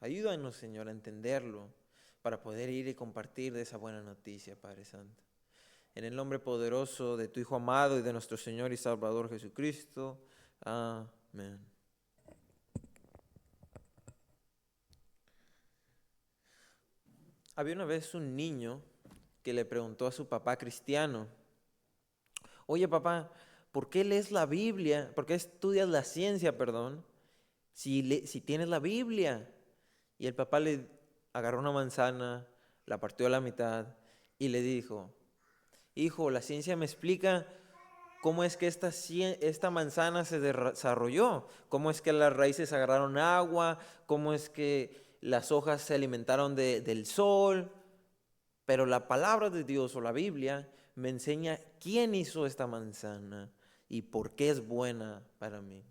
Ayúdanos, Señor, a entenderlo para poder ir y compartir de esa buena noticia, Padre Santo. En el nombre poderoso de tu Hijo amado y de nuestro Señor y Salvador Jesucristo. Amén. Había una vez un niño que le preguntó a su papá cristiano: oye, papá, ¿por qué lees la Biblia? ¿Por qué estudias la ciencia, perdón, si tienes la Biblia? Y el papá le agarró una manzana, la partió a la mitad y le dijo: hijo, la ciencia me explica cómo es que esta manzana se desarrolló, cómo es que las raíces agarraron agua, cómo es que las hojas se alimentaron del sol, pero la palabra de Dios o la Biblia me enseña quién hizo esta manzana y por qué es buena para mí.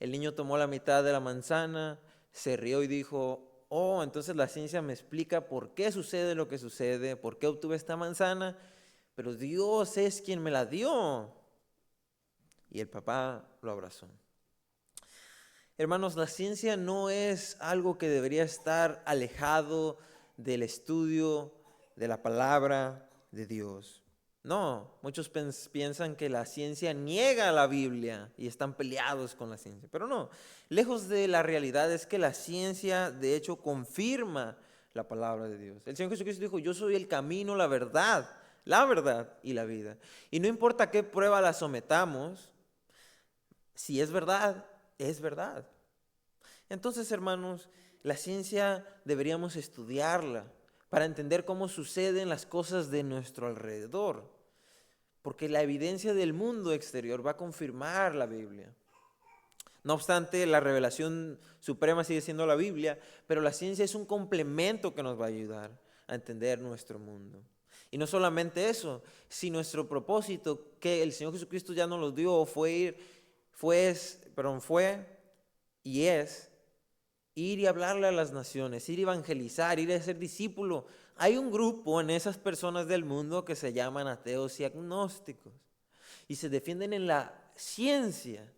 El niño tomó la mitad de la manzana, se rió y dijo: oh, entonces la ciencia me explica por qué sucede lo que sucede, por qué obtuve esta manzana, pero Dios es quien me la dio. Y el papá lo abrazó. Hermanos, la ciencia no es algo que debería estar alejado del estudio de la palabra de Dios. No, muchos piensan que la ciencia niega la Biblia y están peleados con la ciencia. Pero no, lejos de la realidad es que la ciencia de hecho confirma la palabra de Dios. El Señor Jesucristo dijo: yo soy el camino, la verdad y la vida. Y no importa qué prueba la sometamos, si es verdad, es verdad. Entonces, hermanos, la ciencia deberíamos estudiarla para entender cómo suceden las cosas de nuestro alrededor, porque la evidencia del mundo exterior va a confirmar la Biblia. No obstante, la revelación suprema sigue siendo la Biblia, pero la ciencia es un complemento que nos va a ayudar a entender nuestro mundo. Y no solamente eso, si nuestro propósito que el Señor Jesucristo ya nos lo dio fue y es ir y hablarle a las naciones, ir a evangelizar, ir a ser discípulo. Hay un grupo en esas personas del mundo que se llaman ateos y agnósticos y se defienden en la ciencia.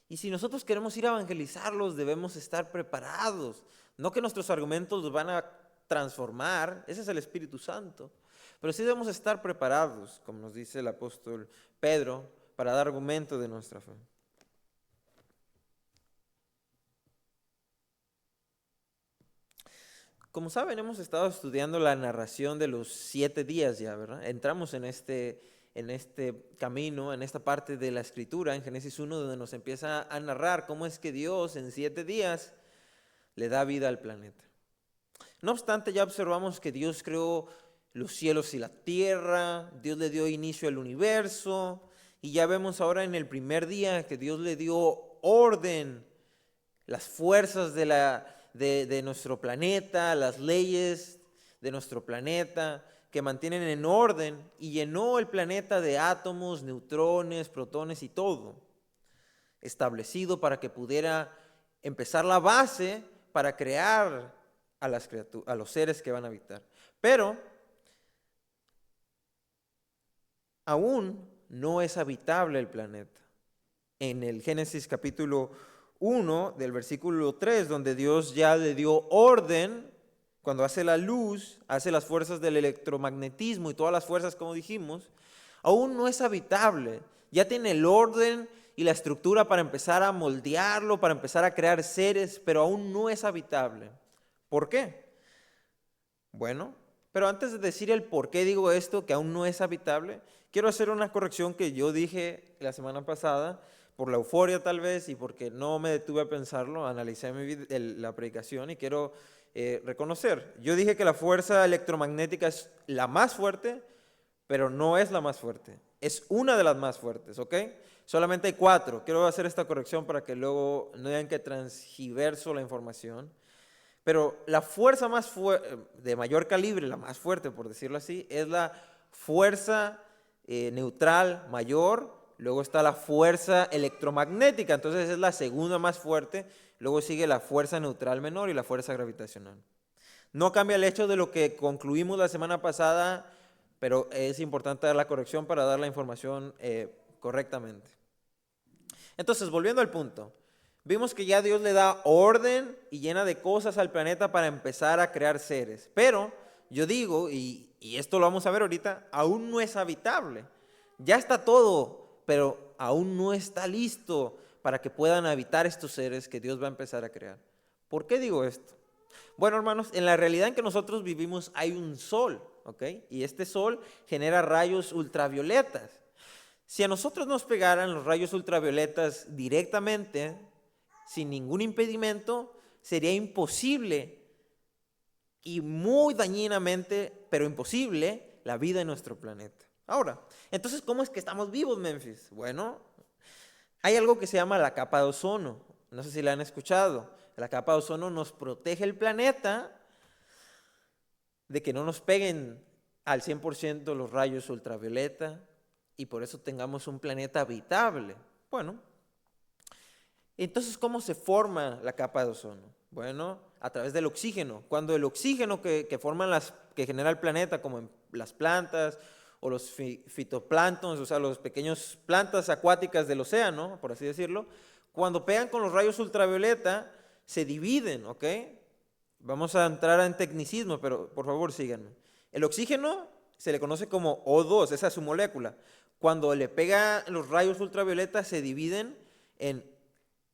Y si nosotros queremos ir a evangelizarlos, debemos estar preparados. No que nuestros argumentos los van a transformar, ese es el Espíritu Santo, pero sí debemos estar preparados, como nos dice el apóstol Pedro, para dar argumento de nuestra fe. Como saben, hemos estado estudiando la narración de los 7 días ya, ¿verdad? Entramos en este camino, en esta parte de la Escritura, en Génesis 1, donde nos empieza a narrar cómo es que Dios en 7 días le da vida al planeta. No obstante, ya observamos que Dios creó los cielos y la tierra, Dios le dio inicio al universo, y ya vemos ahora en el primer día que Dios le dio orden, las fuerzas de nuestro planeta, las leyes de nuestro planeta, que mantienen en orden, y llenó el planeta de átomos, neutrones, protones y todo, establecido para que pudiera empezar la base para crear a los seres que van a habitar. Pero aún no es habitable el planeta. En el Génesis capítulo 1 del versículo 3, donde Dios ya le dio orden, cuando hace la luz, hace las fuerzas del electromagnetismo y todas las fuerzas, como dijimos, aún no es habitable. Ya tiene el orden y la estructura para empezar a moldearlo, para empezar a crear seres, pero aún no es habitable. ¿Por qué? Bueno, pero antes de decir el por qué digo esto, que aún no es habitable, quiero hacer una corrección que yo dije la semana pasada, por la euforia tal vez, y porque no me detuve a pensarlo, analicé la predicación y quiero reconocer. Yo dije que la fuerza electromagnética es la más fuerte, pero no es la más fuerte. Es una de las más fuertes, ¿ok? Solamente hay 4. Quiero hacer esta corrección para que luego no digan que transgiverso la información. Pero la fuerza de mayor calibre, la más fuerte por decirlo así, es la fuerza neutral mayor, luego está la fuerza electromagnética, entonces es la segunda más fuerte, luego sigue la fuerza neutral menor y la fuerza gravitacional. No cambia el hecho de lo que concluimos la semana pasada, pero es importante dar la corrección para dar la información correctamente. Entonces, volviendo al punto, Vimos que ya Dios le da orden y llena de cosas al planeta para empezar a crear seres. Pero yo digo, y esto lo vamos a ver ahorita, aún no es habitable. Ya está todo, pero aún no está listo para que puedan habitar estos seres que Dios va a empezar a crear. ¿Por qué digo esto? Bueno, hermanos, en la realidad en que nosotros vivimos hay un sol, ¿ok? Y este sol genera rayos ultravioletas. Si a nosotros nos pegaran los rayos ultravioletas directamente, sin ningún impedimento, sería imposible y muy dañinamente, pero imposible, la vida en nuestro planeta. Ahora, entonces, ¿cómo es que estamos vivos, Memphis? Bueno, hay algo que se llama la capa de ozono. No sé si la han escuchado. La capa de ozono nos protege el planeta de que no nos peguen al 100% los rayos ultravioleta y por eso tengamos un planeta habitable. Bueno, entonces, ¿cómo se forma la capa de ozono? Bueno, a través del oxígeno. Cuando el oxígeno que genera el planeta, como en las plantas o los fitoplanctons, o sea, los pequeños plantas acuáticas del océano, por así decirlo, cuando pegan con los rayos ultravioleta, se dividen, ¿ok? Vamos a entrar en tecnicismo, pero por favor síganme. El oxígeno se le conoce como O2, esa es su molécula. Cuando le pega los rayos ultravioleta, se dividen en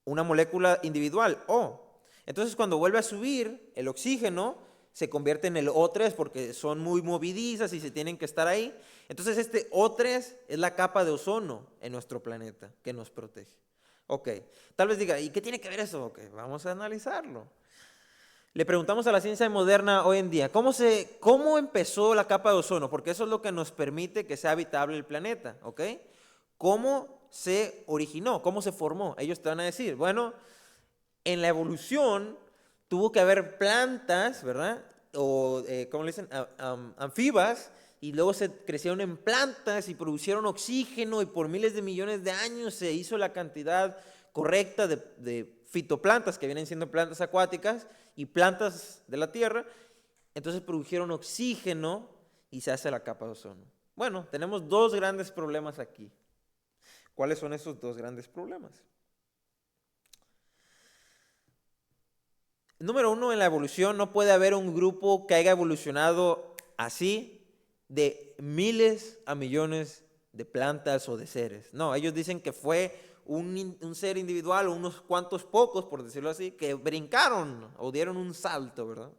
una molécula individual, O. Entonces, cuando vuelve a subir, el oxígeno se convierte en el O3 porque son muy movidizas y se tienen que estar ahí. Entonces, este O3 es la capa de ozono en nuestro planeta que nos protege. Ok, tal vez diga, ¿y qué tiene que ver eso? Ok, vamos a analizarlo. Le preguntamos a la ciencia moderna hoy en día, ¿cómo empezó la capa de ozono? Porque eso es lo que nos permite que sea habitable el planeta, ¿ok? ¿Cómo se originó? ¿Cómo se formó? Ellos te van a decir, bueno, en la evolución tuvo que haber plantas, ¿verdad? O, ¿cómo le dicen? Anfibas, y luego se crecieron en plantas y producieron oxígeno y por miles de millones de años se hizo la cantidad correcta de fitoplantas, que vienen siendo plantas acuáticas, y plantas de la tierra, entonces produjeron oxígeno y se hace la capa de ozono. Bueno, tenemos dos grandes problemas aquí. ¿Cuáles son esos dos grandes problemas? Número uno, en la evolución no puede haber un grupo que haya evolucionado así de miles a millones de plantas o de seres. No, ellos dicen que fue un ser individual, unos cuantos pocos, por decirlo así, que brincaron o dieron un salto, ¿verdad?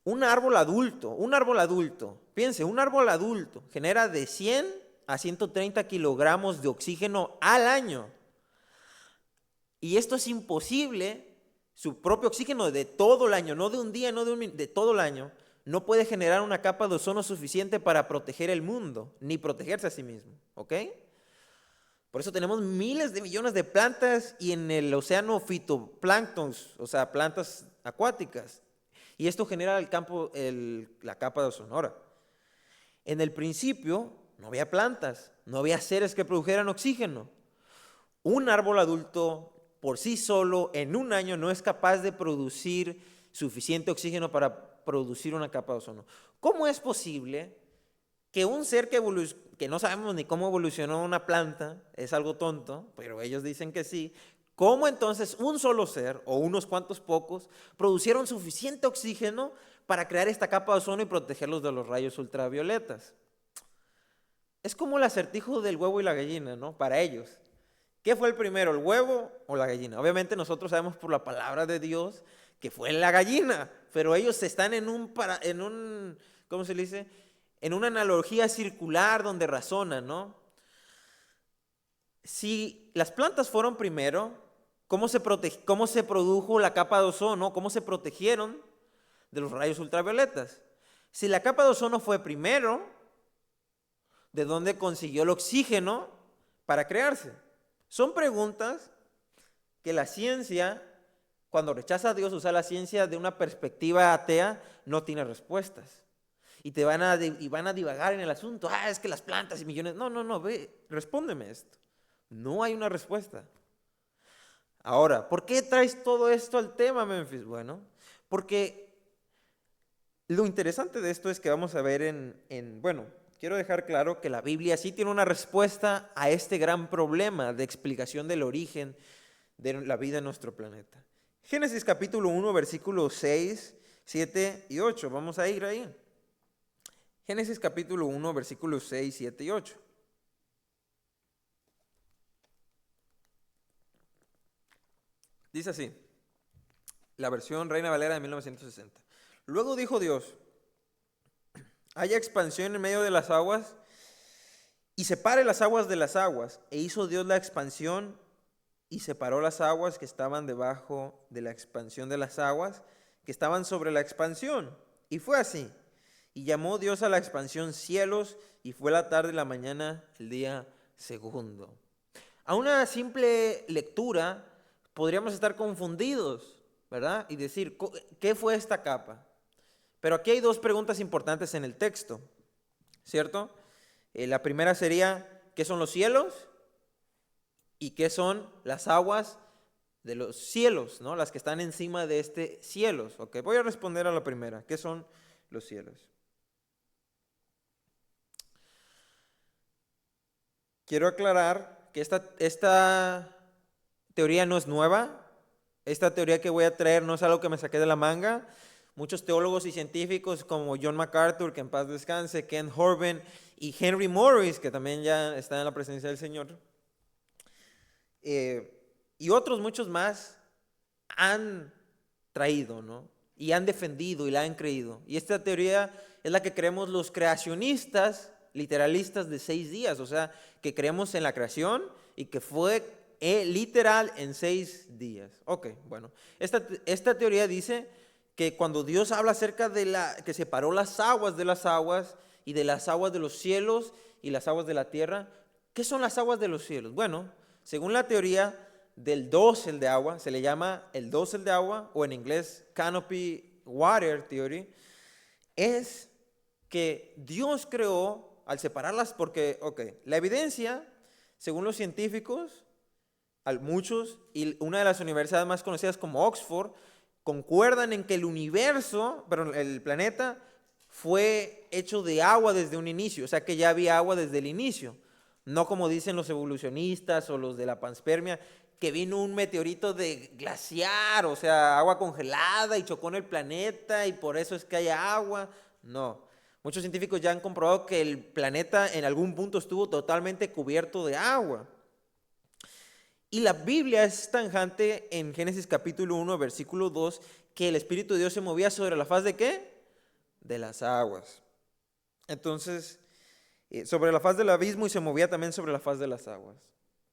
Un árbol adulto, piense, un árbol adulto genera de 100 a 130 kilogramos de oxígeno al año. Y esto es imposible, su propio oxígeno de todo el año, no de un día, no de un minuto, de todo el año, no puede generar una capa de ozono suficiente para proteger el mundo, ni protegerse a sí mismo, ¿ok? Por eso tenemos miles de millones de plantas y en el océano fitoplanctons, o sea, plantas acuáticas. Y esto genera la capa de ozono. Ahora, en el principio no había plantas, no había seres que produjeran oxígeno. Un árbol adulto por sí solo en un año no es capaz de producir suficiente oxígeno para producir una capa de ozono. ¿Cómo es posible que un ser que no sabemos ni cómo evolucionó una planta, es algo tonto, pero ellos dicen que sí, cómo entonces un solo ser o unos cuantos pocos producieron suficiente oxígeno para crear esta capa de ozono y protegerlos de los rayos ultravioletas? Es como el acertijo del huevo y la gallina, ¿no? Para ellos. ¿Qué fue el primero, el huevo o la gallina? Obviamente nosotros sabemos por la palabra de Dios que fue la gallina, pero ellos están en un ¿cómo se le dice? En una analogía circular donde razonan, ¿no? Si las plantas fueron primero, ¿cómo se produjo la capa de ozono? ¿Cómo se protegieron de los rayos ultravioletas? Si la capa de ozono fue primero, ¿de dónde consiguió el oxígeno para crearse? Son preguntas que la ciencia, cuando rechaza a Dios, usa la ciencia de una perspectiva atea, no tiene respuestas. Y van a divagar en el asunto. Es que las plantas y millones. No, ve, respóndeme esto. No hay una respuesta. Ahora, ¿por qué traes todo esto al tema, Memphis? Bueno, porque lo interesante de esto es que vamos a ver bueno, quiero dejar claro que la Biblia sí tiene una respuesta a este gran problema de explicación del origen de la vida en nuestro planeta. Génesis capítulo 1, versículos 6, 7 y 8. Vamos a ir ahí. Génesis capítulo 1, versículos 6, 7 y 8. Dice así, la versión Reina Valera de 1960. Luego dijo Dios, haya expansión en medio de las aguas y separe las aguas de las aguas. E hizo Dios la expansión y separó las aguas que estaban debajo de la expansión de las aguas que estaban sobre la expansión. Y fue así. Y llamó Dios a la expansión cielos, y fue la tarde y la mañana el día segundo. A una simple lectura podríamos estar confundidos, ¿verdad? Y decir, ¿qué fue esta capa? Pero aquí hay dos preguntas importantes en el texto, ¿cierto? La primera sería, ¿qué son los cielos? ¿Y qué son las aguas de los cielos, ¿no? Las que están encima de este cielos. Ok, voy a responder a la primera. ¿Qué son los cielos? Quiero aclarar que esta teoría no es nueva. Esta teoría que voy a traer no es algo que me saqué de la manga. Muchos teólogos y científicos como John MacArthur, que en paz descanse, Ken Horben y Henry Morris, que también ya está en la presencia del Señor, y otros muchos más han traído, ¿no? Y han defendido y la han creído. Y esta teoría es la que creemos los creacionistas, literalistas de 6 días, o sea, que creemos en la creación y que fue literal en 6 días. Ok, bueno, esta teoría dice que cuando Dios habla acerca de que separó las aguas de las aguas y de las aguas de los cielos y las aguas de la tierra, ¿qué son las aguas de los cielos? Bueno, según la teoría del dosel de agua, se le llama el dosel de agua, o en inglés Canopy Water Theory, es que Dios creó al separarlas porque, la evidencia, según los científicos, muchos, y una de las universidades más conocidas como Oxford, concuerdan en que el universo, pero el planeta, fue hecho de agua desde un inicio, o sea que ya había agua desde el inicio. No como dicen los evolucionistas o los de la panspermia, que vino un meteorito de glaciar, o sea, agua congelada y chocó en el planeta y por eso es que hay agua. No. Muchos científicos ya han comprobado que el planeta en algún punto estuvo totalmente cubierto de agua. Y la Biblia es tanjante en Génesis capítulo 1, versículo 2, que el Espíritu de Dios se movía sobre la faz de ¿qué? De las aguas. Entonces, sobre la faz del abismo y se movía también sobre la faz de las aguas.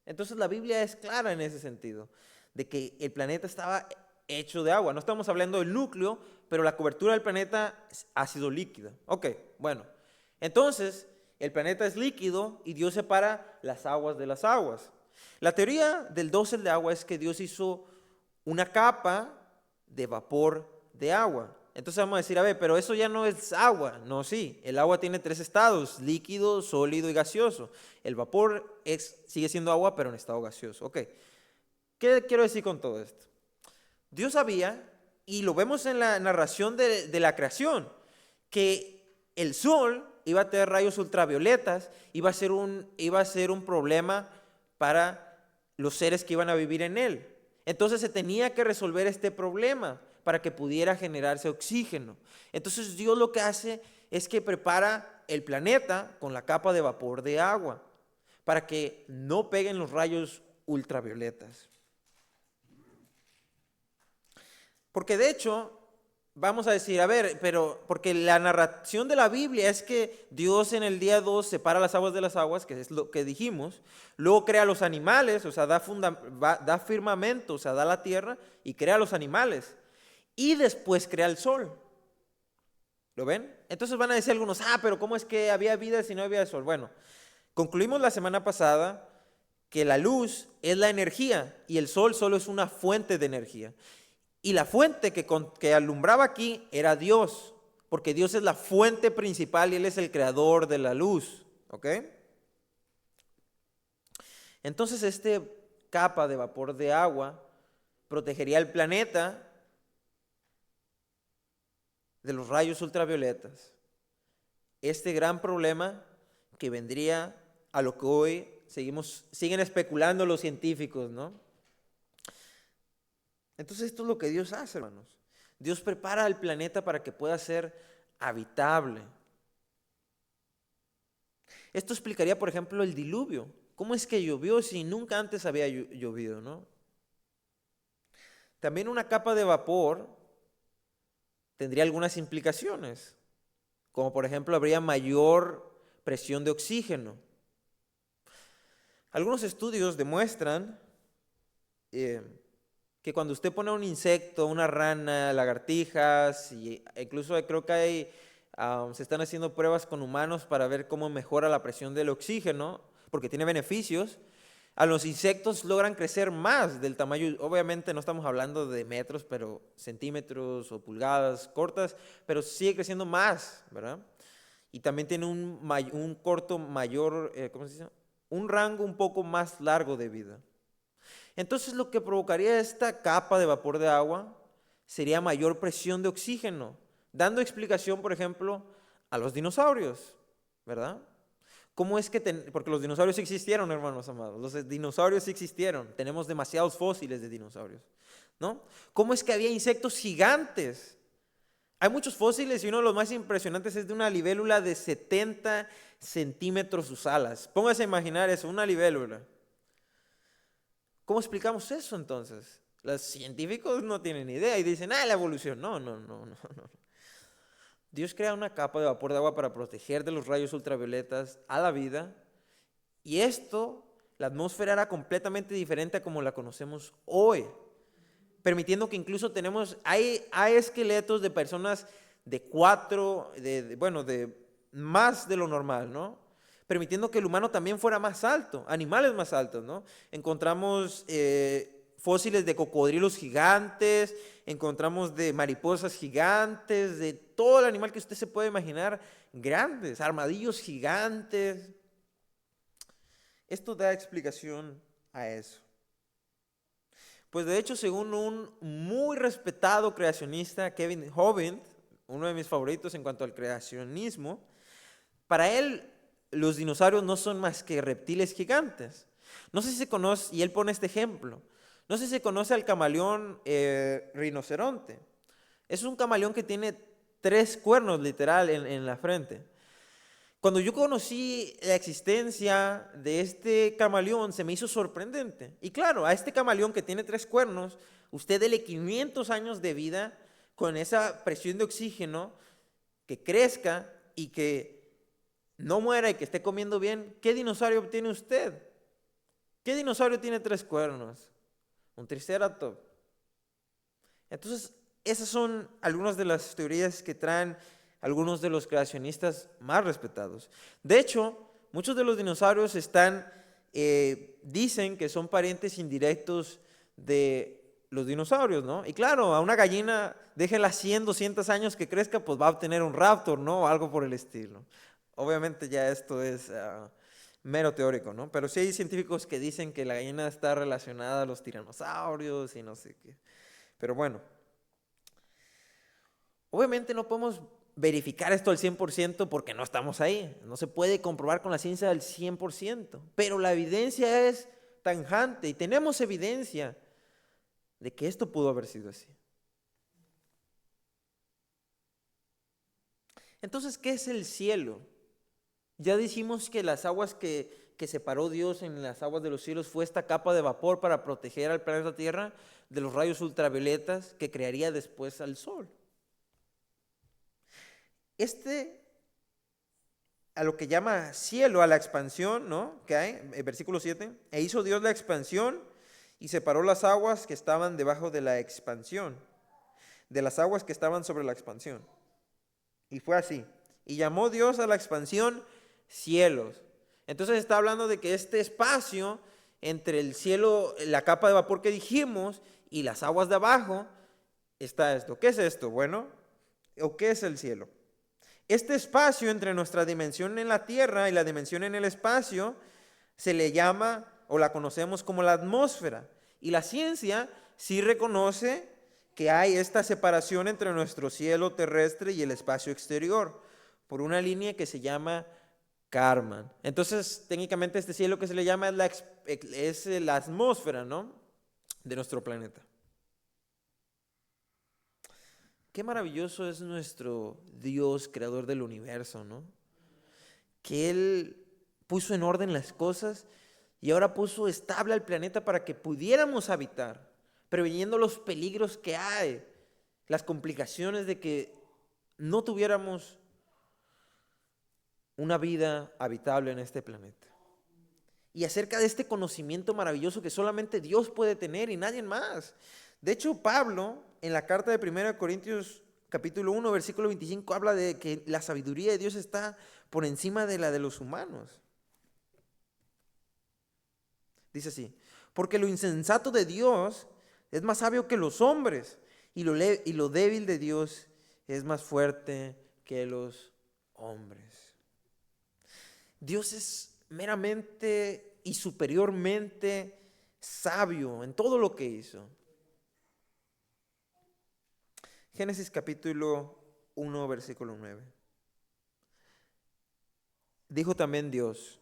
Entonces la Biblia es clara en ese sentido, de que el planeta estaba hecho de agua. No estamos hablando del núcleo, pero la cobertura del planeta ha sido líquida. Ok, bueno. Entonces, el planeta es líquido y Dios separa las aguas de las aguas. La teoría del dosel de agua es que Dios hizo una capa de vapor de agua. Entonces vamos a decir, a ver, pero eso ya no es agua. No, sí, el agua tiene 3 estados, líquido, sólido y gaseoso. El vapor sigue siendo agua, pero en estado gaseoso. Ok, ¿qué quiero decir con todo esto? Dios sabía, y lo vemos en la narración de la creación, que el sol iba a tener rayos ultravioletas, iba a ser un problema para los seres que iban a vivir en él. Entonces se tenía que resolver este problema para que pudiera generarse oxígeno. Entonces Dios lo que hace es que prepara el planeta con la capa de vapor de agua para que no peguen los rayos ultravioletas. Porque de hecho, vamos a decir, a ver, pero porque la narración de la Biblia es que Dios en el día 2 separa las aguas de las aguas, que es lo que dijimos, luego crea los animales, o sea, da firmamento, o sea, da la tierra y crea los animales, y después crea el sol. ¿Lo ven? Entonces van a decir algunos, pero ¿cómo es que había vida si no había sol? Bueno, concluimos la semana pasada que la luz es la energía y el sol solo es una fuente de energía. Y la fuente que alumbraba aquí era Dios, porque Dios es la fuente principal y Él es el creador de la luz. ¿Ok? Entonces capa de vapor de agua protegería el planeta de los rayos ultravioletas. Este gran problema que vendría a lo que hoy siguen especulando los científicos, ¿no? Entonces esto es lo que Dios hace, hermanos. Dios prepara el planeta para que pueda ser habitable. Esto explicaría, por ejemplo, el diluvio. ¿Cómo es que llovió si nunca antes había llovido, no? También una capa de vapor tendría algunas implicaciones, como por ejemplo habría mayor presión de oxígeno. Algunos estudios demuestran que cuando usted pone un insecto, una rana, lagartijas, y incluso creo que se están haciendo pruebas con humanos para ver cómo mejora la presión del oxígeno, porque tiene beneficios. A los insectos logran crecer más del tamaño, obviamente no estamos hablando de metros, pero centímetros o pulgadas cortas, pero sigue creciendo más, ¿verdad? Y también tiene un corto mayor, ¿cómo se dice? Un rango un poco más largo de vida. Entonces lo que provocaría esta capa de vapor de agua sería mayor presión de oxígeno, dando explicación, por ejemplo, a los dinosaurios, ¿verdad? ¿Cómo es que, porque los dinosaurios sí existieron, hermanos amados, los dinosaurios sí existieron, tenemos demasiados fósiles de dinosaurios, ¿no? ¿Cómo es que había insectos gigantes? Hay muchos fósiles y uno de los más impresionantes es de una libélula de 70 centímetros sus alas. Póngase a imaginar eso, una libélula. ¿Cómo explicamos eso entonces? Los científicos no tienen idea y dicen, la evolución. No, no, no, no, no. Dios crea una capa de vapor de agua para proteger de los rayos ultravioletas a la vida, y esto, la atmósfera era completamente diferente a como la conocemos hoy, permitiendo que incluso hay esqueletos de personas de de más de lo normal, ¿no? Permitiendo que el humano también fuera más alto, animales más altos, ¿no? Encontramos fósiles de cocodrilos gigantes, encontramos de mariposas gigantes, de todo el animal que usted se puede imaginar, grandes, armadillos gigantes. Esto da explicación a eso. Pues de hecho, según un muy respetado creacionista, Kevin Hovind, uno de mis favoritos en cuanto al creacionismo, para él los dinosaurios no son más que reptiles gigantes. No sé si se conoce, y él pone este ejemplo, no sé si se conoce al camaleón rinoceronte. Es un camaleón que tiene 3 cuernos literal en la frente. Cuando yo conocí la existencia de este camaleón, se me hizo sorprendente. Y claro, a este camaleón que tiene 3 cuernos, usted dele 500 años de vida con esa presión de oxígeno, que crezca y que no muera y que esté comiendo bien. ¿Qué dinosaurio tiene usted? ¿Qué dinosaurio tiene 3 cuernos? Un triceratops. Entonces, esas son algunas de las teorías que traen algunos de los creacionistas más respetados. De hecho, muchos de los dinosaurios dicen que son parientes indirectos de los dinosaurios, ¿no? Y claro, a una gallina, déjenla 100, 200 años que crezca, pues va a obtener un raptor, ¿no? O algo por el estilo. Obviamente ya esto es mero teórico, ¿no? Pero sí hay científicos que dicen que la gallina está relacionada a los tiranosaurios y no sé qué. Pero bueno, obviamente no podemos verificar esto al 100% porque no estamos ahí. No se puede comprobar con la ciencia al 100%. Pero la evidencia es tajante y tenemos evidencia de que esto pudo haber sido así. Entonces, ¿qué es el cielo? Ya dijimos que las aguas que separó Dios en las aguas de los cielos fue esta capa de vapor para proteger al planeta Tierra de los rayos ultravioletas que crearía después al Sol. A lo que llama cielo, a la expansión, ¿no? Que hay, en versículo 7, e hizo Dios la expansión y separó las aguas que estaban debajo de la expansión, de las aguas que estaban sobre la expansión. Y fue así. Y llamó Dios a la expansión cielos. Entonces está hablando de que este espacio entre el cielo, la capa de vapor que dijimos, y las aguas de abajo, está esto. ¿Qué es esto? Bueno, ¿o qué es el cielo? Este espacio entre nuestra dimensión en la tierra y la dimensión en el espacio se le llama o la conocemos como la atmósfera. Y la ciencia sí reconoce que hay esta separación entre nuestro cielo terrestre y el espacio exterior por una línea que se llama Kármán. Entonces, técnicamente este cielo que se le llama es la atmósfera, ¿no?, de nuestro planeta. Qué maravilloso es nuestro Dios, creador del universo, ¿no? Que Él puso en orden las cosas y ahora puso estable al planeta para que pudiéramos habitar, previniendo los peligros que hay, las complicaciones de que no tuviéramos una vida habitable en este planeta. Y acerca de este conocimiento maravilloso que solamente Dios puede tener y nadie más. De hecho, Pablo, en la carta de 1 Corintios capítulo 1, versículo 25, habla de que la sabiduría de Dios está por encima de la de los humanos. Dice así: porque lo insensato de Dios es más sabio que los hombres, y lo débil de Dios es más fuerte que los hombres. Dios es meramente y superiormente sabio en todo lo que hizo. Génesis capítulo 1, versículo 9. Dijo también Dios: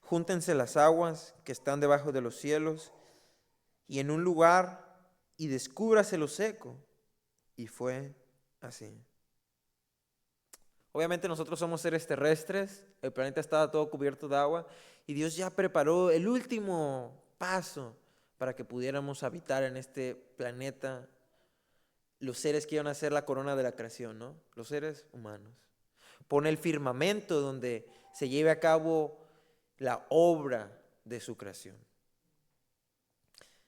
júntense las aguas que están debajo de los cielos y en un lugar, y descúbrase lo seco. Y fue así. Obviamente nosotros somos seres terrestres, el planeta estaba todo cubierto de agua y Dios ya preparó el último paso para que pudiéramos habitar en este planeta los seres que iban a ser la corona de la creación, ¿no? Los seres humanos. Pone el firmamento donde se lleve a cabo la obra de su creación.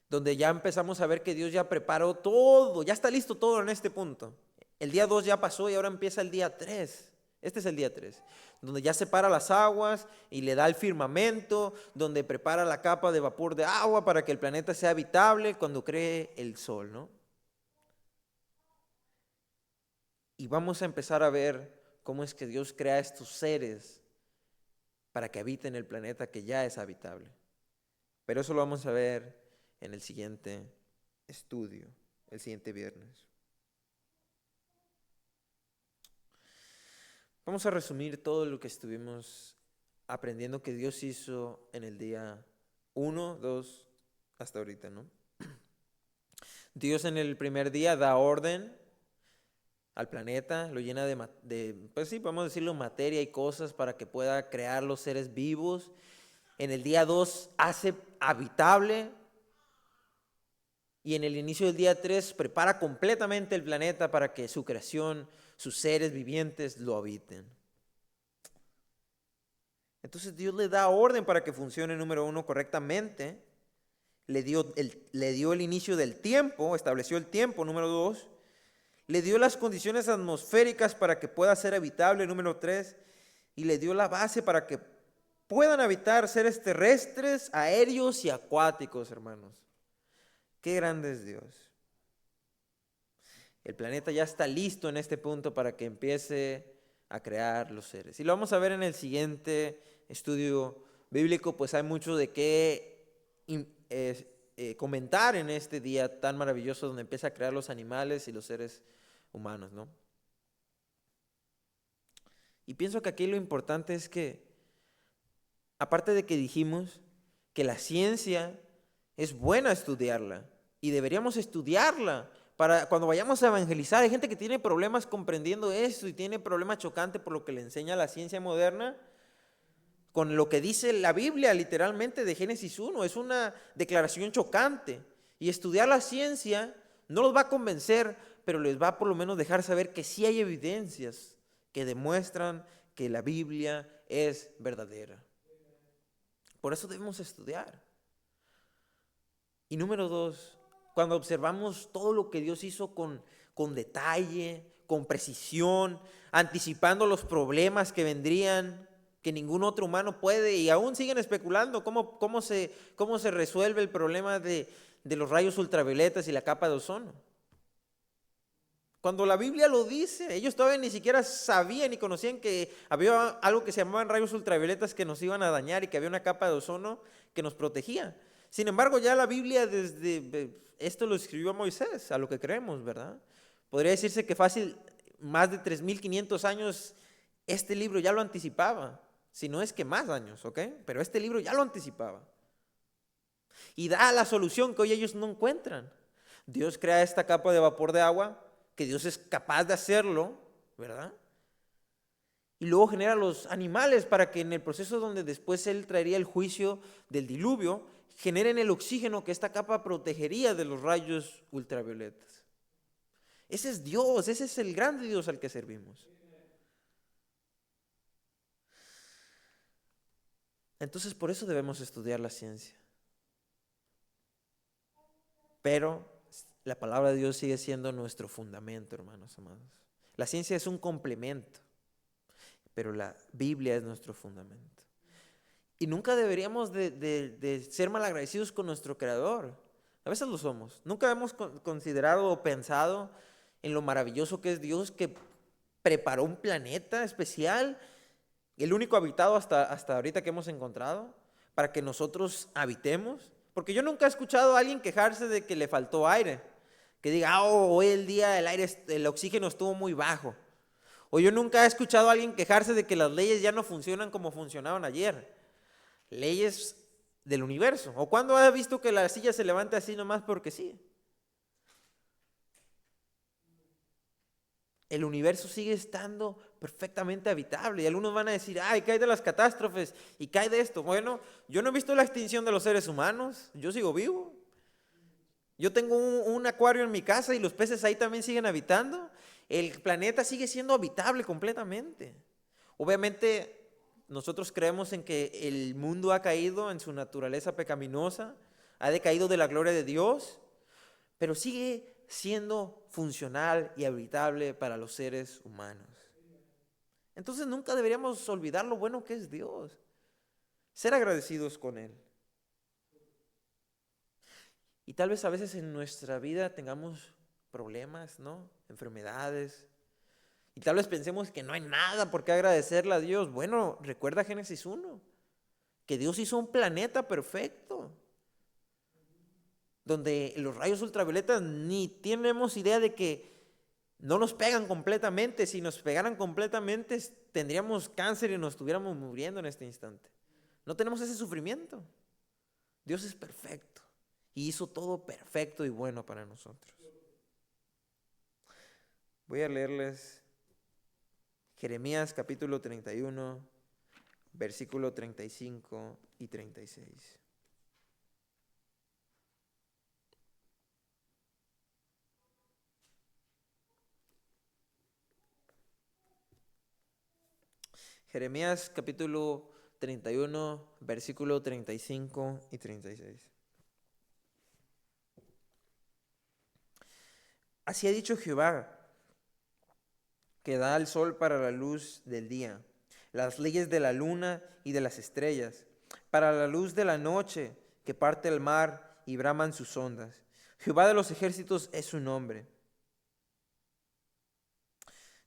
Donde ya empezamos a ver que Dios ya preparó todo, ya está listo todo en este punto. El día 2 ya pasó y ahora empieza el día 3. Este es el día 3, donde ya separa las aguas y le da el firmamento, donde prepara la capa de vapor de agua para que el planeta sea habitable cuando cree el sol, ¿no? Y vamos a empezar a ver cómo es que Dios crea estos seres para que habiten el planeta que ya es habitable. Pero eso lo vamos a ver en el siguiente estudio, el siguiente viernes. Vamos a resumir todo lo que estuvimos aprendiendo que Dios hizo en el día 1, 2, hasta ahorita, ¿no? Dios en el primer día da orden al planeta, lo llena pues sí, podemos decirlo, materia y cosas para que pueda crear los seres vivos. En el día 2 hace habitable y en el inicio del día 3 prepara completamente el planeta para que su creación, sus seres vivientes lo habiten. Entonces Dios le da orden para que funcione, número 1, correctamente. Le dio el inicio del tiempo, estableció el tiempo, número 2. Le dio las condiciones atmosféricas para que pueda ser habitable, número 3. Y le dio la base para que puedan habitar seres terrestres, aéreos y acuáticos, hermanos. Qué grande es Dios. El planeta ya está listo en este punto para que empiece a crear los seres. Y lo vamos a ver en el siguiente estudio bíblico, pues hay mucho de qué comentar en este día tan maravilloso donde empieza a crear los animales y los seres humanos, ¿no? Y pienso que aquí lo importante es que, aparte de que dijimos que la ciencia es buena estudiarla y deberíamos estudiarla para cuando vayamos a evangelizar. Hay gente que tiene problemas comprendiendo esto y tiene problemas chocantes por lo que le enseña la ciencia moderna con lo que dice la Biblia literalmente de Génesis 1. Es una declaración chocante y estudiar la ciencia no los va a convencer, pero les va a por lo menos dejar saber que sí hay evidencias que demuestran que la Biblia es verdadera. Por eso debemos estudiar. Y número 2, cuando observamos todo lo que Dios hizo con detalle, con precisión, anticipando los problemas que vendrían, que ningún otro humano puede, y aún siguen especulando cómo se resuelve el problema de los rayos ultravioletas y la capa de ozono. Cuando la Biblia lo dice, ellos todavía ni siquiera sabían ni conocían que había algo que se llamaban rayos ultravioletas que nos iban a dañar y que había una capa de ozono que nos protegía. Sin embargo, ya la Biblia esto lo escribió Moisés, a lo que creemos, ¿verdad? Podría decirse que fácil, más de 3,500 años, este libro ya lo anticipaba. Si no es que más años, ¿ok? Pero este libro ya lo anticipaba. Y da la solución que hoy ellos no encuentran. Dios crea esta capa de vapor de agua que Dios es capaz de hacerlo, ¿verdad? Y luego genera los animales para que en el proceso donde después Él traería el juicio del diluvio, generen el oxígeno que esta capa protegería de los rayos ultravioletas. Ese es Dios, ese es el grande Dios al que servimos. Entonces por eso debemos estudiar la ciencia. Pero la palabra de Dios sigue siendo nuestro fundamento, hermanos amados. La ciencia es un complemento, pero la Biblia es nuestro fundamento. Y nunca deberíamos de ser malagradecidos con nuestro Creador. A veces lo somos. Nunca hemos considerado o pensado en lo maravilloso que es Dios, que preparó un planeta especial, el único habitado hasta ahorita que hemos encontrado, para que nosotros habitemos. Porque yo nunca he escuchado a alguien quejarse de que le faltó aire. Que diga, hoy el día el oxígeno estuvo muy bajo. O yo nunca he escuchado a alguien quejarse de que las leyes ya no funcionan como funcionaban ayer. Leyes del universo. ¿O cuándo has visto que la silla se levanta así nomás porque sí? El universo sigue estando perfectamente habitable. Y algunos van a decir, ay, ¿qué hay de las catástrofes? ¿Y qué hay de esto? Bueno, yo no he visto la extinción de los seres humanos. Yo sigo vivo. Yo tengo un acuario en mi casa y los peces ahí también siguen habitando. El planeta sigue siendo habitable completamente. Obviamente, nosotros creemos en que el mundo ha caído en su naturaleza pecaminosa, ha decaído de la gloria de Dios, pero sigue siendo funcional y habitable para los seres humanos. Entonces nunca deberíamos olvidar lo bueno que es Dios, ser agradecidos con Él. Y tal vez a veces en nuestra vida tengamos problemas, ¿no? Enfermedades. Y tal vez pensemos que no hay nada por qué agradecerle a Dios. Bueno, recuerda Génesis 1, que Dios hizo un planeta perfecto, donde los rayos ultravioletas ni tenemos idea de que no nos pegan completamente. Si nos pegaran completamente, tendríamos cáncer y nos estuviéramos muriendo en este instante. No tenemos ese sufrimiento. Dios es perfecto y hizo todo perfecto y bueno para nosotros. Voy a leerles Jeremías capítulo 31, versículo 35 y 36. Jeremías capítulo 31, versículo 35 y 36. Así ha dicho Jehová, que da el sol para la luz del día, las leyes de la luna y de las estrellas, para la luz de la noche, que parte el mar y braman sus ondas. Jehová de los ejércitos es su nombre.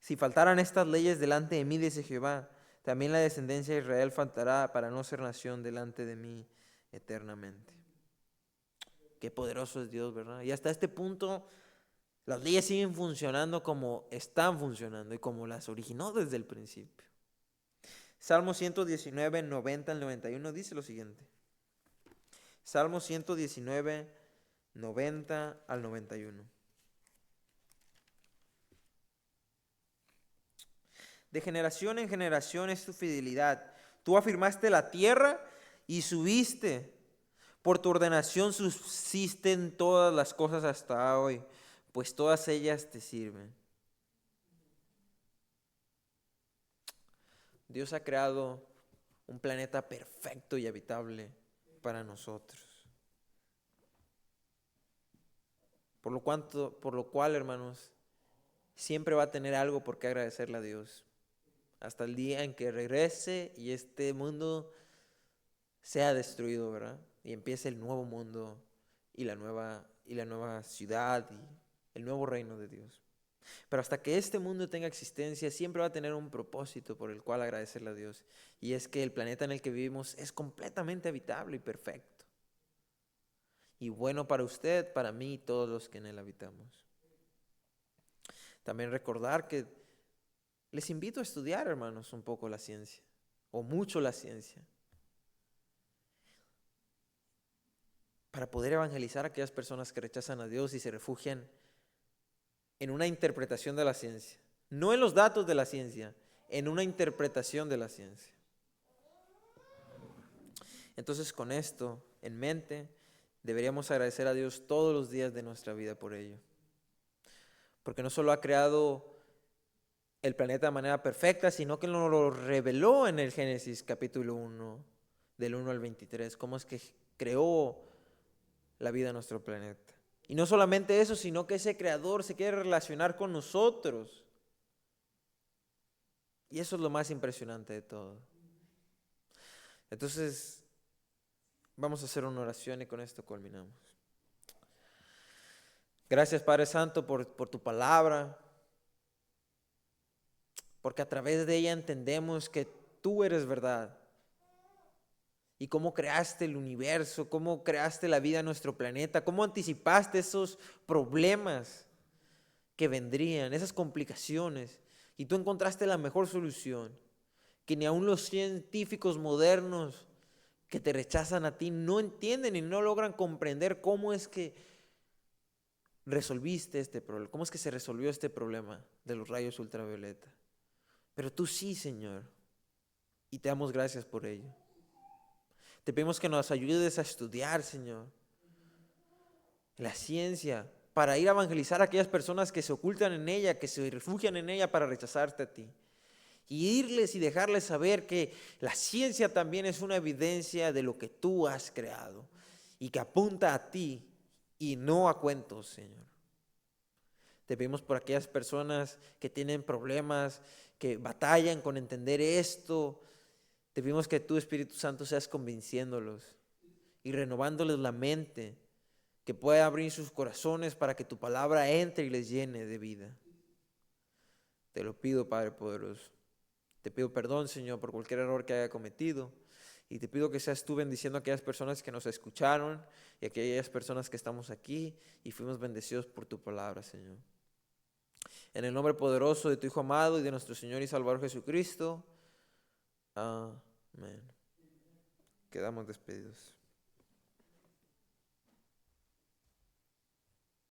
Si faltaran estas leyes delante de mí, dice Jehová, también la descendencia de Israel faltará para no ser nación delante de mí eternamente. Qué poderoso es Dios, ¿verdad? Y hasta este punto las leyes siguen funcionando como están funcionando y como las originó desde el principio. Salmo 119, 90 al 91 dice lo siguiente. Salmo 119, 90 al 91. De generación en generación es tu fidelidad. Tú afirmaste la tierra y subiste. Por tu ordenación subsisten todas las cosas hasta hoy, pues todas ellas te sirven. Dios ha creado un planeta perfecto y habitable para nosotros. Por lo cual, hermanos, siempre va a tener algo por qué agradecerle a Dios. Hasta el día en que regrese y este mundo sea destruido, ¿verdad? Y empiece el nuevo mundo y la nueva ciudad y el nuevo reino de Dios. Pero hasta que este mundo tenga existencia, siempre va a tener un propósito por el cual agradecerle a Dios. Y es que el planeta en el que vivimos es completamente habitable y perfecto. Y bueno para usted, para mí y todos los que en él habitamos. También recordar que les invito a estudiar, hermanos, un poco la ciencia, o mucho la ciencia, para poder evangelizar a aquellas personas que rechazan a Dios y se refugian en una interpretación de la ciencia. No en los datos de la ciencia, en una interpretación de la ciencia. Entonces, con esto en mente, deberíamos agradecer a Dios todos los días de nuestra vida por ello. Porque no solo ha creado el planeta de manera perfecta, sino que nos lo reveló en el Génesis capítulo 1, del 1 al 23, cómo es que creó la vida en nuestro planeta. Y no solamente eso, sino que ese creador se quiere relacionar con nosotros. Y eso es lo más impresionante de todo. Entonces, vamos a hacer una oración y con esto culminamos. Gracias, Padre Santo, por tu palabra, porque a través de ella entendemos que tú eres verdad. Y cómo creaste el universo, cómo creaste la vida en nuestro planeta, cómo anticipaste esos problemas que vendrían, esas complicaciones. Y tú encontraste la mejor solución, que ni aun los científicos modernos que te rechazan a ti no entienden y no logran comprender cómo es que resolviste este problema, cómo es que se resolvió este problema de los rayos ultravioleta. Pero tú sí, Señor, y te damos gracias por ello. Te pedimos que nos ayudes a estudiar, Señor, la ciencia, para ir a evangelizar a aquellas personas que se ocultan en ella, que se refugian en ella para rechazarte a ti. Y irles y dejarles saber que la ciencia también es una evidencia de lo que tú has creado y que apunta a ti y no a cuentos, Señor. Te pedimos por aquellas personas que tienen problemas, que batallan con entender esto. Te pedimos que tú, Espíritu Santo, seas convenciéndolos y renovándoles la mente, que pueda abrir sus corazones para que tu palabra entre y les llene de vida. Te lo pido, Padre poderoso. Te pido perdón, Señor, por cualquier error que haya cometido. Y te pido que seas tú bendiciendo a aquellas personas que nos escucharon y a aquellas personas que estamos aquí y fuimos bendecidos por tu palabra, Señor. En el nombre poderoso de tu Hijo amado y de nuestro Señor y Salvador Jesucristo. Amén. Quedamos despedidos.